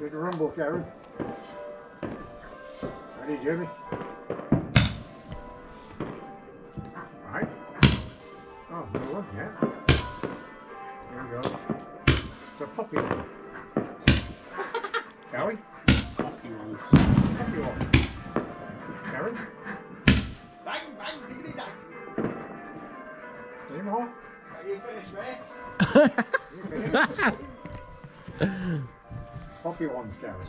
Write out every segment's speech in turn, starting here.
With the rumble, Karen. Ready, Jimmy? Right. Oh, no one yet. Here we go. It's a puppy one. Gary? Puppy ones. Puppy one. Karen? Bang, bang, diggity dang. Any more? Are you finished, mate? You finished? Puppy ones, Karen.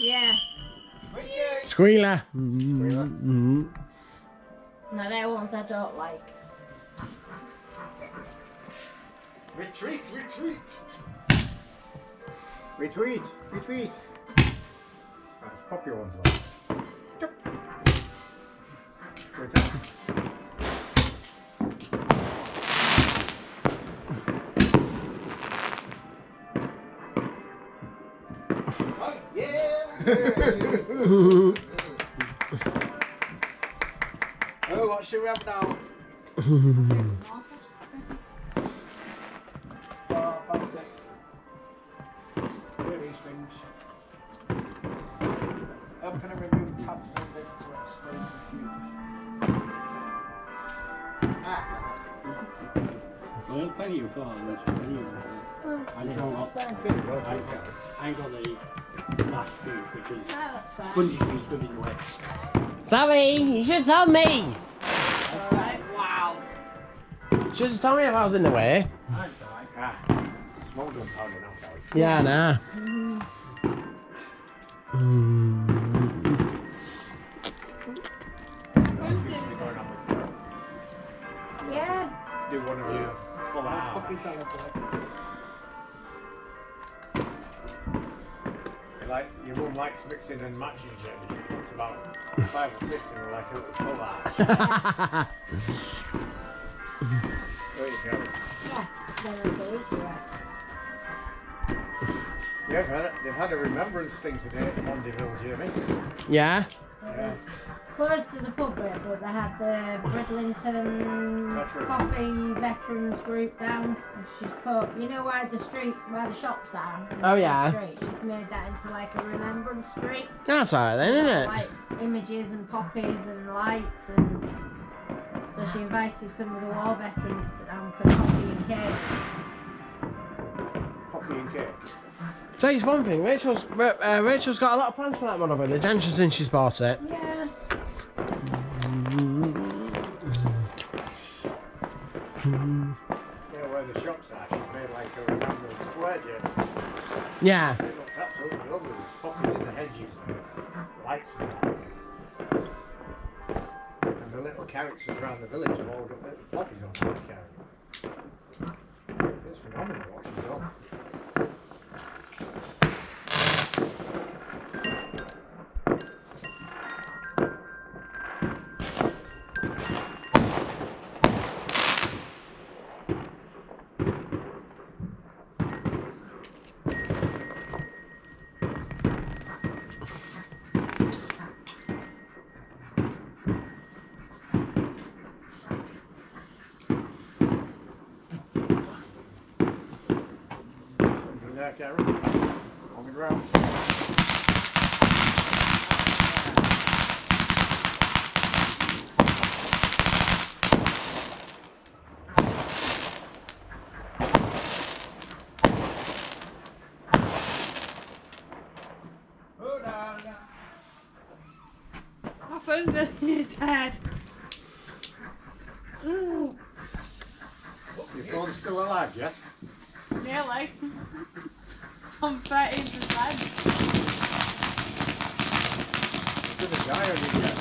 Yeah. Squealer. No, they're ones I don't like. Retreat, retreat. Retweet, retweet. That's puppy ones, though. Where's that? Oh, yeah. Oh, what should we have now? Oh, fancy. Here these things. How can I remove tabs and bits so it's very confused? Ah, Well, plenty of farms. I ain't got the last few, which is That's fine. spongy things good in the way. Sorry, you should tell me. Alright, wow. Should have told me if I was in the way. I'm sorry. Ah, small gunpowder now, Gary. Yeah, nah. Yeah. Do one of you pull that out. Like your mum likes mixing and matching shit. She puts about 5 or 6 in like a little pull out. There you go. Yeah. Then I'll go easy, right? Yeah, they've had a remembrance thing today at Mondayville, Jimmy. Yeah. Yeah. Close to the pub bit, but they had the Bridlington Veteran. Coffee Veterans group down. And she's put, you know where the shops are? in Oh, the yeah. Street? She's made that into like a remembrance street. That's alright then, isn't it? Like images and poppies and lights, and so she invited some of the war veterans down for coffee and cake. Poppy and cake. Tell you one thing, Rachel's got a lot of plans for that one over the adventure since she's bought it. Yeah. Yeah, where the shops are, she's made like a remembrance square, Jimmy. Yeah. It looks absolutely lovely. There's poppies in the hedges and lights and all. And the little characters around the village have all got little poppies on them, Karen. It's phenomenal what she's done. Something there, Karen. On the ground. Oh, no. My finger is dead. Ooh. Your phone's still alive, yes? Nearly. It's on 13%. It's gonna die on you, yes?